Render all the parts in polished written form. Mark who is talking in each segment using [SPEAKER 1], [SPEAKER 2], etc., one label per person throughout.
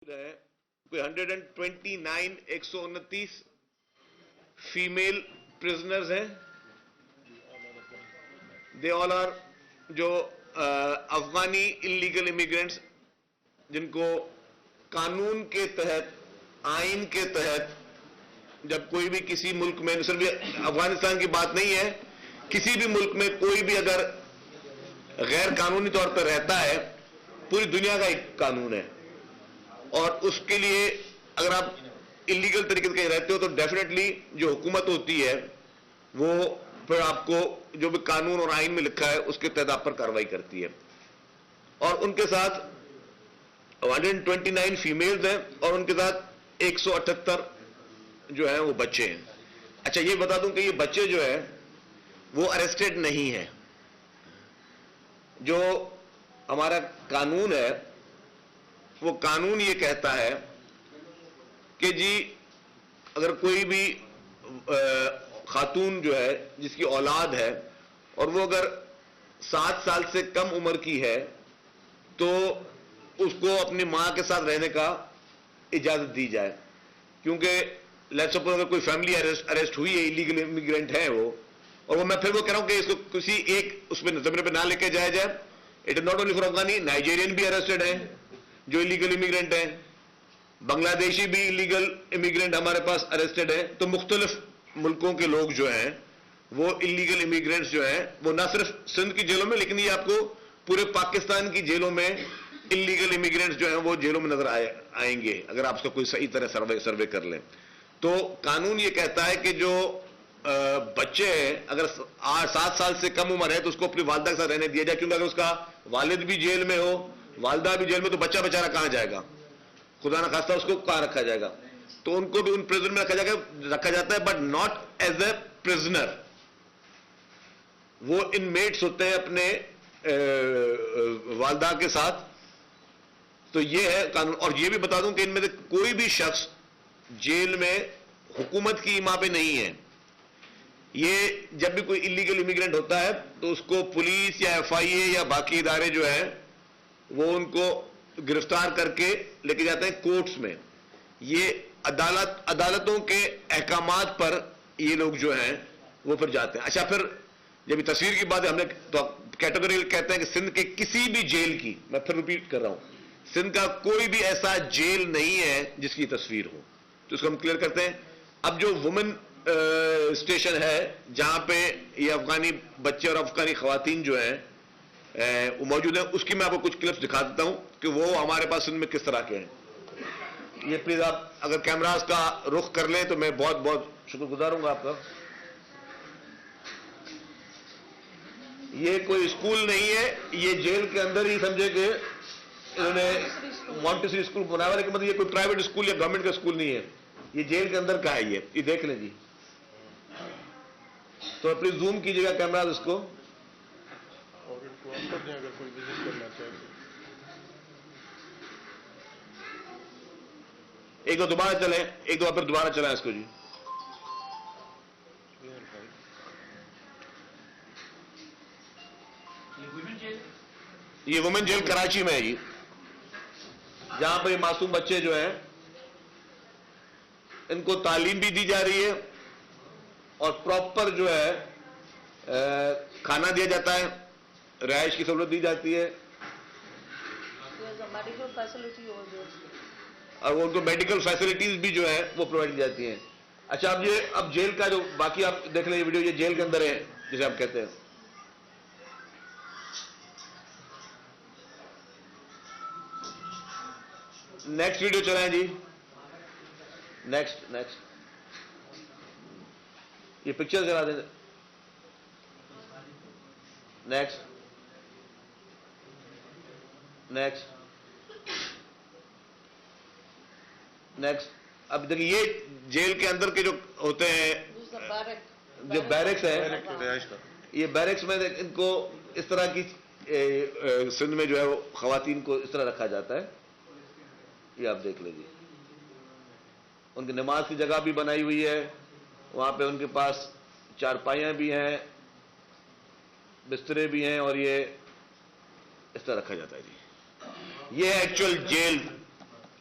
[SPEAKER 1] ہے کوئی 129 129 female prisoners ہیں. دے آل آر جو افغانی انلیگل امیگرینٹس جن کو قانون کے تحت آئین کے تحت جب کوئی بھی کسی ملک میں صرف افغانستان کی بات نہیں ہے کسی بھی ملک میں کوئی بھی اگر غیر قانونی طور پر رہتا ہے پوری دنیا کا ایک قانون ہے اور اس کے لیے اگر آپ انلیگل طریقے سے کہیں رہتے ہو تو ڈیفینیٹلی جو حکومت ہوتی ہے وہ پھر آپ کو جو بھی قانون اور آئین میں لکھا ہے اس کے تحت آپ پر کارروائی کرتی ہے. اور ان کے ساتھ 129 فیمیلز ہیں اور ان کے ساتھ 178 جو ہیں وہ بچے ہیں. اچھا یہ بتا دوں کہ یہ بچے جو ہیں وہ اریسٹڈ نہیں ہیں. جو ہمارا قانون ہے وہ قانون یہ کہتا ہے کہ جی اگر کوئی بھی خاتون جو ہے جس کی اولاد ہے اور وہ اگر 7 سال سے کم عمر کی ہے تو اس کو اپنی ماں کے ساتھ رہنے کا اجازت دی جائے. کیونکہ لیٹس سپوز اگر کوئی فیملی اریسٹ ہوئی ہے انلیگل امیگرینٹ ہے وہ اور وہ میں پھر وہ کہہ رہا ہوں کہ اس کو کسی ایک اس پہ زمین پہ نہ لے کے جایا جائے. It is not only for افغانی, نائجیرین بھی اریسٹڈ ہیں جو انلیگل امیگرینٹ ہیں, بنگلہ دیشی بھی انلیگل امیگرینٹ ہمارے پاس اریسٹڈ ہیں. تو مختلف ملکوں کے لوگ جو ہیں وہ انلیگل امیگرینٹس جو ہیں وہ نہ صرف سندھ کی جیلوں میں لیکن یہ آپ کو پورے پاکستان کی جیلوں میں انلیگل امیگرینٹس جو ہیں وہ جیلوں میں نظر آئیں گے اگر آپ اس کا کوئی صحیح طرح سروے کر لیں. تو قانون یہ کہتا ہے کہ جو بچے ہیں اگر 7 سال سے کم عمر ہے تو اس کو اپنی والدہ کے ساتھ رہنے دیا جائے. کیونکہ اگر اس کا والد بھی جیل میں ہو والدہ بھی جیل میں تو بچہ بیچارہ کہاں جائے گا, خدا نہ خواستہ اس کو کہاں رکھا جائے گا. تو ان کو بھی ان پرزن میں رکھا جاتا ہے but not as a prisoner. وہ انمیٹس ہوتے ہیں اپنے والدہ کے ساتھ. تو یہ ہے قانون. اور یہ بھی بتا دوں کہ ان میں سے کوئی بھی شخص جیل میں حکومت کی ایما پہ نہیں ہے. یہ جب بھی کوئی انلیگل امیگرینٹ ہوتا ہے تو اس کو پولیس یا ایف آئی اے یا باقی ادارے جو ہیں وہ ان کو گرفتار کر کے لے کے جاتے ہیں کورٹس میں. یہ عدالتوں کے احکامات پر یہ لوگ جو ہیں وہ پھر جاتے ہیں. اچھا پھر جب یہ تصویر کی بات ہے ہم نے تو کیٹیگری کہتے ہیں کہ سندھ کے کسی بھی جیل کی, میں پھر ریپیٹ کر رہا ہوں, سندھ کا کوئی بھی ایسا جیل نہیں ہے جس کی تصویر ہو. تو اس کو ہم کلیئر کرتے ہیں. اب جو وومن اسٹیشن ہے جہاں پہ یہ افغانی بچے اور افغانی خواتین جو ہیں وہ موجود ہیں اس کی میں آپ کو کچھ کلپس دکھا دیتا ہوں کہ وہ ہمارے پاس سندھ میں کس طرح کے ہیں. یہ پلیز آپ اگر کیمراز کا رخ کر لیں تو میں بہت بہت شکر گزار ہوں گا آپ کا. یہ کوئی اسکول نہیں ہے, یہ جیل کے اندر ہی سمجھے کہ انہوں نے مونٹیسری اسکول بنایا, لیکن مطلب یہ کوئی پرائیویٹ اسکول یا گورنمنٹ کا اسکول نہیں ہے, یہ جیل کے اندر کا ہے. یہ دیکھ لیں جی. تو پلیز زوم کیجیے گا کیمراز اس کو.
[SPEAKER 2] اور ان کو آپ کر دیں اگر کوئی وزٹ کرنا چاہے.
[SPEAKER 1] ایک دو دوبارہ چلیں, ایک دو پھر دوبارہ چلائیں اس کو جی. یہ وومن جیل کراچی میں ہے جی, جہاں پر یہ معصوم بچے جو ہیں ان کو تعلیم بھی دی جا رہی ہے اور پراپر جو ہے کھانا دیا جاتا ہے, رہائش کی سہولت دی جاتی ہے اور وہ ان کو میڈیکل فیسلٹیز بھی جو ہے وہ پرووائڈ کی جاتی ہیں. اچھا اب جیل کا جو باقی آپ دیکھ لیں یہ ویڈیو, یہ جیل کے اندر ہے جسے آپ کہتے ہیں. نیکسٹ ویڈیو چلائیں جی. نیکسٹ یہ پکچر چلا دیں. نیکسٹ اب دیکھیں یہ جیل کے اندر کے جو ہوتے ہیں جو بیرکس ہیں, یہ بیرکس میں ان کو اس طرح کی سندھ میں جو ہے وہ خواتین کو اس طرح رکھا جاتا ہے. یہ آپ دیکھ لیجیے. ان کی نماز کی جگہ بھی بنائی ہوئی ہے, وہاں پہ ان کے پاس چارپائیاں بھی ہیں, بسترے بھی ہیں اور یہ اس طرح رکھا جاتا ہے جی. یہ ایکچوئل جیل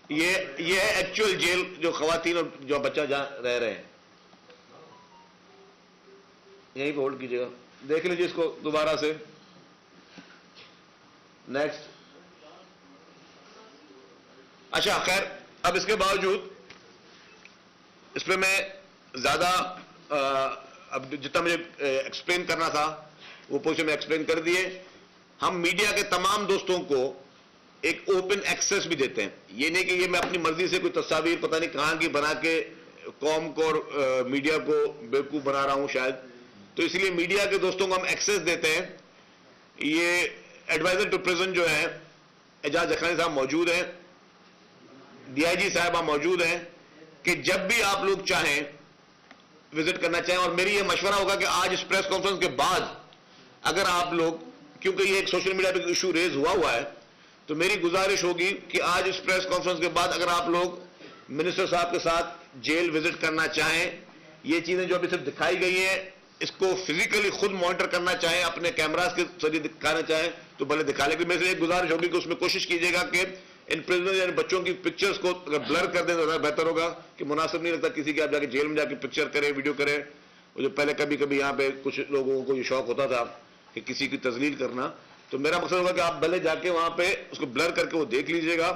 [SPEAKER 1] یہ ہے ایکچوئل جیل جو خواتین اور جو بچہ جہاں رہ رہے ہیں. یہیں پہ ہولڈ کیجیے گا, دیکھ لیجیے اس کو دوبارہ سے. نیکسٹ. اچھا خیر, اب اس کے باوجود اس پہ میں زیادہ اب جتنا مجھے ایکسپلین کرنا تھا وہ پوچھے میں ایکسپلین کر دیے. ہم میڈیا کے تمام دوستوں کو ایک اوپن ایکسس بھی دیتے ہیں. یہ نہیں کہ یہ میں اپنی مرضی سے کوئی تصاویر پتہ نہیں کہاں کی بنا کے قوم کو اور میڈیا کو بیوقوف بنا رہا ہوں شاید. تو اس لیے میڈیا کے دوستوں کو ہم ایکسس دیتے ہیں. یہ ایڈوائزر ٹو پریزن جو ہے اعجاز جکھانی صاحب موجود ہیں, ڈی آئی جی صاحبہ موجود ہیں, کہ جب بھی آپ لوگ چاہیں وزٹ کرنا چاہیں. اور میری یہ مشورہ ہوگا کہ آج اس پریس کانفرنس کے بعد اگر آپ لوگ, کیونکہ یہ ایک سوشل میڈیا پہ ایشو ریز ہوا ہے, تو میری گزارش ہوگی کہ آج اس پریس کانفرنس کے بعد اگر آپ لوگ منسٹر صاحب کے ساتھ جیل وزٹ کرنا چاہیں, یہ چیزیں جو ابھی صرف دکھائی گئی ہیں اس کو فزیکلی خود مانیٹر کرنا چاہیں, اپنے کیمراز کے ذریعے دکھانا چاہیں تو بھلے دکھا لیں. میرے سے ایک گزارش ہوگی کہ اس میں کوشش کیجیے گا کہ ان پرزنر یعنی بچوں کی پکچرز کو اگر بلر کر دیں تو زیادہ بہتر ہوگا, کہ مناسب نہیں لگتا کسی کے آپ جا کے جیل میں جا کے پکچر کریں, ویڈیو کریں. وہ جو پہلے کبھی یہاں پہ کچھ لوگوں کو یہ شوق ہوتا تھا کہ کسی کی تذلیل کرنا, تو میرا مقصد ہوگا کہ آپ بھلے جا کے وہاں پہ اس کو بلر کر کے وہ دیکھ لیجئے گا,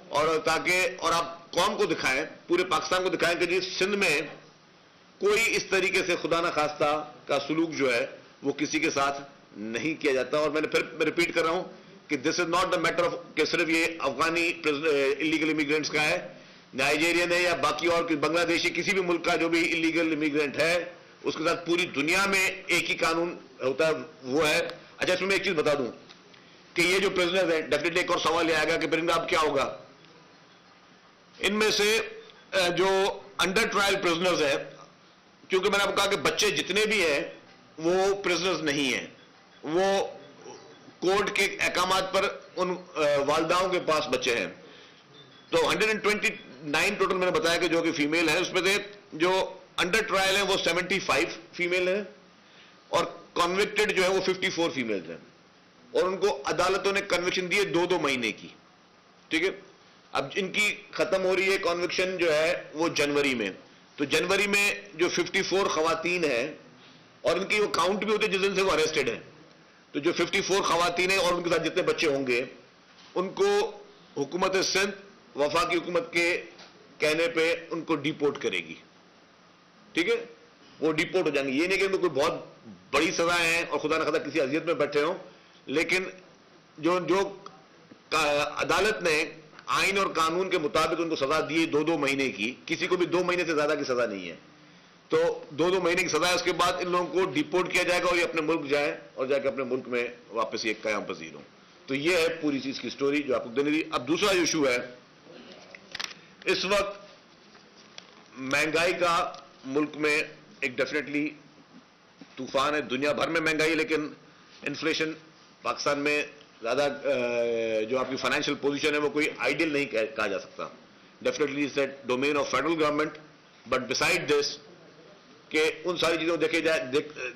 [SPEAKER 1] اور تاکہ اور آپ قوم کو دکھائیں, پورے پاکستان کو دکھائیں کہ جی سندھ میں کوئی اس طریقے سے خدا نخواستہ کا سلوک جو ہے وہ کسی کے ساتھ نہیں کیا جاتا. اور میں نے پھر ریپیٹ کر رہا ہوں کہ this is not the matter of کہ صرف یہ افغانی انلیگل امیگرینٹس کا ہے, نائجیرین ہے یا باقی اور بنگلہ دیشی کسی بھی ملک کا جو بھی انلیگل امیگرینٹ ہے اس کے ساتھ پوری دنیا میں ایک ہی قانون ہوتا ہے, وہ ہے. اچھا اس میں ایک چیز بتا دوں کہ یہ جو پرزنرز ہیں, ڈیفینیٹلی ایک اور سوال یہ آئے گا کہ پھر ان کا اب کیا ہوگا. ان میں سے جو انڈر ٹرائل پرزنرز ہیں, کیونکہ میں نے آپ کو کہا کہ بچے جتنے بھی ہیں وہ پرزنرز نہیں ہیں, وہ کورٹ کے احکامات پر ان والداؤں کے پاس بچے ہیں. تو 129 ٹوٹل میں نے بتایا کہ جو کہ فیمیل ہیں, اس میں سے جو انڈر ٹرائل ہیں وہ 75 فیمیل ہیں, اور کنوکٹڈ جو ہے وہ 54 فیمیل ہیں, اور ان کو عدالتوں نے کنوکشن دیے 2 مہینے کی. ٹھیک ہے, اب ان کی ختم ہو رہی ہے کنوکشن جو ہے وہ جنوری میں. تو جنوری میں جو 54 خواتین ہیں, اور ان کی وہ کاؤنٹ بھی ہوتے جس دن سے وہ اریسٹڈ ہیں, تو جو 54 خواتین ہیں اور ان کے ساتھ جتنے بچے ہوں گے ان کو حکومت سندھ وفاقی حکومت کے کہنے پہ ان کو ڈیپورٹ کرے گی. ٹھیک ہے, وہ ڈیپورٹ ہو جائیں گے. یہ نہیں کہ ان کو کوئی بہت بڑی سزا ہے اور خدا نخواستہ کسی اذیت میں بیٹھے ہوں, لیکن جو عدالت نے آئین اور قانون کے مطابق ان کو سزا دی 2 مہینے کی, کسی کو بھی 2 مہینے سے زیادہ کی سزا نہیں ہے, تو 2 مہینے کی سزا ہے. اس کے بعد ان لوگوں کو ڈیپورٹ کیا جائے گا اور یہ اپنے ملک جائیں اور جا کے اپنے ملک میں واپس یہ قیام پذیر ہوں. تو یہ ہے پوری چیز کی سٹوری جو آپ کو دینے دی. اب دوسرا ایشو ہے, اس وقت مہنگائی کا ملک میں ایک ڈیفینیٹلی طوفان ہے. دنیا بھر میں مہنگائی, لیکن انفلیشن پاکستان میں زیادہ جو آپ کی فائنینشیل پوزیشن ہے وہ کوئی آئیڈیل نہیں کہا جا سکتا. Definitely it's a domain of federal government, but beside this کہ ان ساری چیزوں کو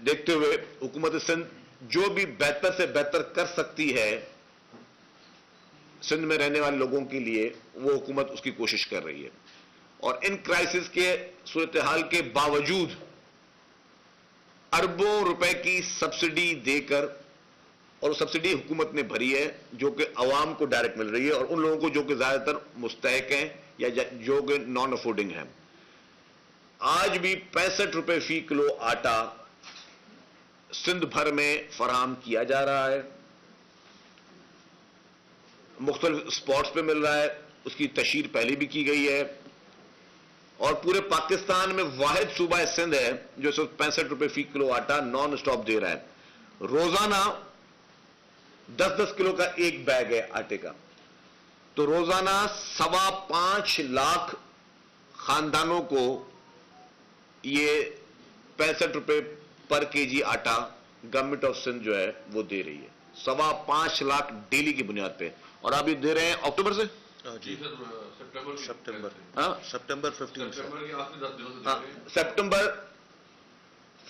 [SPEAKER 1] دیکھتے ہوئے حکومت سندھ جو بھی بہتر سے بہتر کر سکتی ہے سندھ میں رہنے والے لوگوں کے لیے, وہ حکومت اس کی کوشش کر رہی ہے. اور ان کرائسس کے صورتحال کے باوجود اربوں روپے کی سبسڈی دے کر, اور سبسڈی حکومت نے بھری ہے جو کہ عوام کو ڈائریکٹ مل رہی ہے, اور ان لوگوں کو جو کہ زیادہ تر مستحق ہیں یا جو کہ نان افورڈنگ ہیں. آج بھی 65 روپے فی کلو آٹا سندھ بھر میں فراہم کیا جا رہا ہے, مختلف اسپاٹس پہ مل رہا ہے, اس کی تشہیر پہلے بھی کی گئی ہے, اور پورے پاکستان میں واحد صوبہ سندھ ہے جو صرف 65 روپے فی کلو آٹا نان اسٹاپ دے رہا ہے. روزانہ 10 کلو کا ایک بیگ ہے آٹے کا, تو روزانہ 5.25 لاکھ خاندانوں کو یہ 65 روپے پر کے جی آٹا گورنمنٹ آف سندھ جو ہے وہ دے رہی ہے, 5.25 لاکھ ڈیلی کی بنیاد پہ. اور آپ یہ دے رہے ہیں اکتوبر سے,
[SPEAKER 2] جی
[SPEAKER 1] سپٹمبر
[SPEAKER 2] 15
[SPEAKER 1] سپٹمبر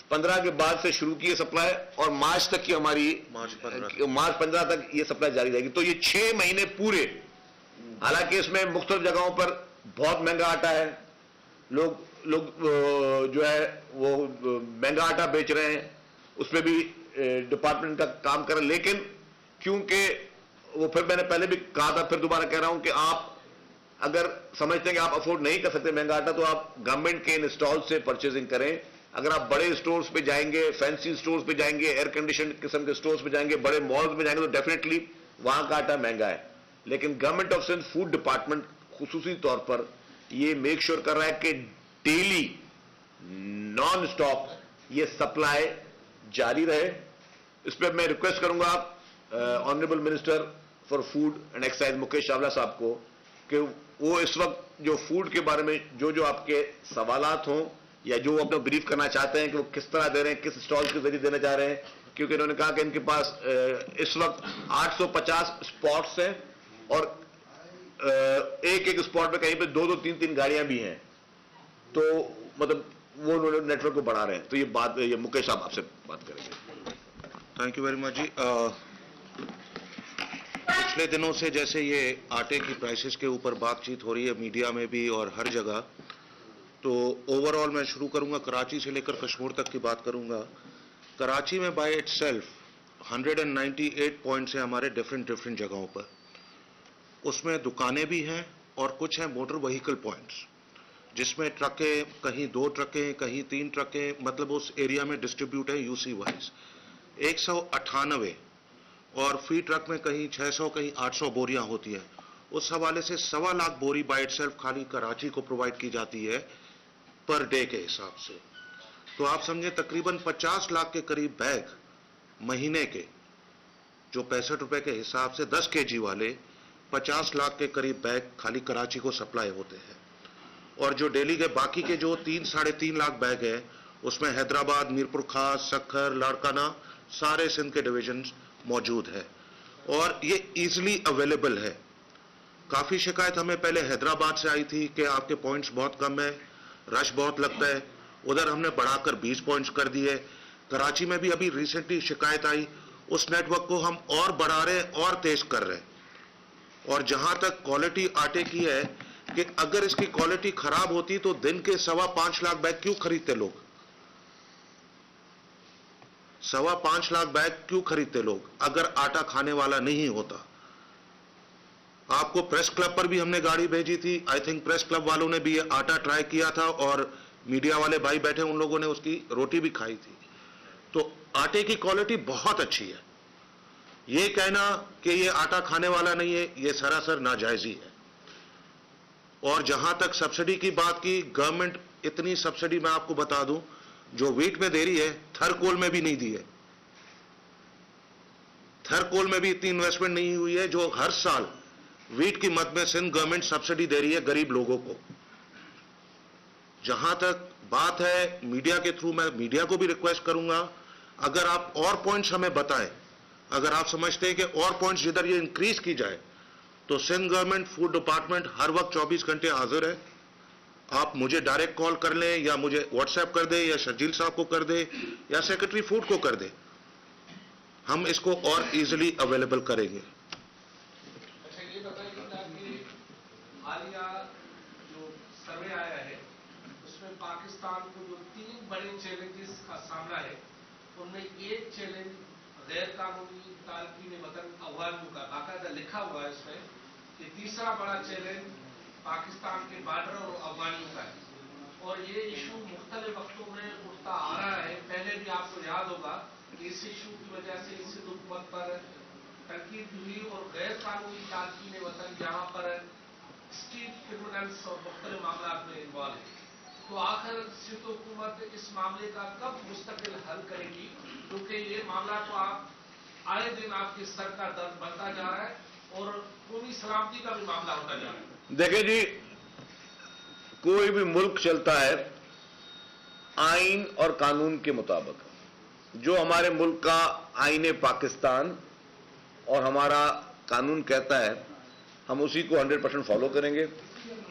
[SPEAKER 1] 15 کے بعد سے شروع کی یہ سپلائی, اور مارچ تک کی ہماری مارچ 15 تک یہ سپلائی جاری رہے گی. تو یہ 6 مہینے پورے حالانکہ اس میں مختلف جگہوں پر بہت مہنگا آٹا ہے, لوگ جو ہے وہ مہنگا آٹا بیچ رہے ہیں, اس پہ بھی ڈپارٹمنٹ کا کام کر رہے ہیں, لیکن کیونکہ وہ پھر میں نے پہلے بھی کہا تھا, پھر دوبارہ کہہ رہا ہوں کہ آپ اگر سمجھتے ہیں کہ آپ افورڈ نہیں کر سکتے مہنگا آٹا, تو آپ گورنمنٹ کے ان اسٹال سے پرچیزنگ کریں. اگر آپ بڑے اسٹورز پہ جائیں گے, فینسی اسٹورز پہ جائیں گے, ایئر کنڈیشن قسم کے اسٹورز پہ جائیں گے, بڑے مالز میں جائیں گے, تو ڈیفینیٹلی وہاں کا آٹا مہنگا ہے. لیکن government of Sindh food department خصوصی طور پر یہ میک شور کر رہا ہے کہ ڈیلی نان اسٹاپ یہ سپلائی جاری رہے. اس پہ میں ریکویسٹ کروں گا honourable minister for food and excise Mukesh Chawla صاحب کو کہ وہ اس وقت جو فوڈ کے بارے میں جو آپ کے سوالات ہوں یا جو اپنا بریف کرنا چاہتے ہیں کہ وہ کس طرح دے رہے ہیں, کس اسٹال کے ذریعے دینا چاہ رہے ہیں, کیونکہ انہوں نے کہا کہ ان کے پاس اس وقت 850 اسپاٹس ہیں اور ایک اسپاٹ پہ کہیں پہ 2-2, 3-3 گاڑیاں بھی ہیں, تو مطلب وہ انہوں نے نیٹ ورک کو بڑھا رہے ہیں. تو یہ مکیش صاحب آپ سے بات کریں گے.
[SPEAKER 3] تھینک یو ویری مچ جی. پچھلے دنوں سے جیسے یہ آٹے کی پرائسز کے اوپر بات چیت ہو رہی ہے میڈیا میں بھی اور ہر جگہ, تو اوور آل میں شروع کروں گا کراچی سے لے کر کشمیر تک کی بات کروں گا. کراچی میں بائی اٹ سیلف 198 پوائنٹس ہیں ہمارے ڈفرینٹ جگہوں پر. اس میں دکانیں بھی ہیں اور کچھ ہیں موٹر وہیکل پوائنٹس, جس میں ٹرکیں کہیں 2 ٹرکیں کہیں 3 ٹرکیں, مطلب اس ایریا میں ڈسٹریبیوٹ ہے یو سی وائز 198, اور فی ٹرک میں کہیں 600 کہیں 800 بوریاں ہوتی ہیں. اس حوالے سے 1.25 لاکھ بوری بائی اٹ سیلف خالی کراچی کو پرووائڈ کی جاتی ہے پر ڈے کے حساب سے. تو آپ سمجھیں تقریباً 50 لاکھ کے قریب بیگ مہینے کے, جو 65 روپے کے حساب سے 10 kg والے 50 لاکھ کے قریب بیگ خالی کراچی کو سپلائی ہوتے ہیں. اور جو ڈیلی کے باقی کے جو 3-3.5 لاکھ بیگ ہیں, اس میں حیدرآباد, میرپور خاص, سکھر, لاڑکانہ سارے سندھ کے ڈویژنز موجود ہے اور یہ ایزلی اویلیبل ہے. کافی شکایت ہمیں پہلے حیدرآباد سے آئی تھی کہ آپ کے پوائنٹس بہت کم ہیں, رش بہت لگتا ہے, ادھر ہم نے بڑھا کر 20 پوائنٹس کر دیے. کراچی میں بھی ابھی ریسنٹلی شکایت آئی, اس نیٹ ورک کو ہم اور بڑھا رہے ہیں اور تیز کر رہے ہیں. اور جہاں تک کوالٹی آٹے کی ہے کہ اگر اس کی کوالٹی خراب ہوتی تو دن کے 5.25 لاکھ بیگ کیوں خریدتے لوگ, 5.25 لاکھ بیگ کیوں خریدتے لوگ اگر آٹا کھانے والا نہیں ہوتا. آپ کو پریس کلب پر بھی ہم نے گاڑی بھیجی تھی, آئی تھنک پریس کلب والوں نے بھی یہ آٹا ٹرائی کیا تھا اور میڈیا والے بھائی بیٹھے ان لوگوں نے اس کی روٹی بھی کھائی تھی. تو آٹے کی کوالٹی بہت اچھی ہے. یہ کہنا کہ یہ آٹا کھانے والا نہیں ہے یہ سراسر ناجائزی ہے. اور جہاں تک سبسڈی کی بات کی, گورنمنٹ اتنی سبسڈی میں آپ کو بتا دوں جو ویٹ میں دے رہی ہے تھرکول میں بھی نہیں دی ہے. تھرکول میں بھی اتنی انویسٹمنٹ نہیں ہوئی ہے جو ہر سال ویٹ کی مد میں سندھ گورنمنٹ سبسڈی دے رہی ہے غریب لوگوں کو. جہاں تک بات ہے میڈیا کے تھرو, میں میڈیا کو بھی ریکویسٹ کروں گا اگر آپ اور پوائنٹس ہمیں بتائیں, اگر آپ سمجھتے ہیں کہ اور پوائنٹس جدھر یہ انکریز کی جائے تو سندھ گورنمنٹ فوڈ ڈپارٹمنٹ ہر وقت 24 گھنٹے حاضر ہے. آپ مجھے ڈائریکٹ کال کر لیں یا مجھے واٹس ایپ کر دیں یا شرجیل صاحب کو کر دیں یا سیکرٹری فوڈ کو کر دیں, ہم اس کو اور ایزیلی اویلیبل کریں گے.
[SPEAKER 4] اچھا یہ بتائیے کہ حالیہ جو سروے آیا ہے اس میں پاکستان کو جو 3 بڑے چیلنجز کا سامنا ہے ان میں ایک چیلنج غیر قانونی تارکین وطن افغانیوں کا باقاعدہ لکھا ہوا ہے اس میں کہ تیسرا بڑا چیلنج پاکستان کے بارڈر اور افغانیوں کا ہے. اور یہ ایشو مختلف وقتوں میں اٹھتا آ رہا ہے. پہلے بھی آپ کو یاد ہوگا کہ اس ایشو کی وجہ سے اس حکومت پر تنقید ہوئی اور غیر قانونی تارکین وطن جہاں پر اسٹریٹ کرمنلس اور مختلف معاملات میں انوالو ہیں. تو آخر سندھ حکومت اس معاملے کا کب مستقل حل کرے گی, کیونکہ یہ معاملہ تو آپ آئے دن آپ کے سر کا درد بنتا جا رہا ہے اور قومی سلامتی کا بھی معاملہ ہوتا جا رہا ہے.
[SPEAKER 1] دیکھیں جی, کوئی بھی ملک چلتا ہے آئین اور قانون کے مطابق. جو ہمارے ملک کا آئین پاکستان اور ہمارا قانون کہتا ہے ہم اسی کو 100% فالو کریں گے.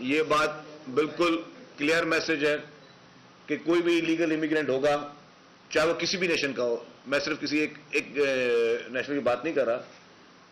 [SPEAKER 1] یہ بات بالکل کلیئر میسج ہے کہ کوئی بھی لیگل امیگرینٹ ہوگا چاہے وہ کسی بھی نیشن کا ہو, میں صرف کسی ایک نیشنل کی بات نہیں کر رہا,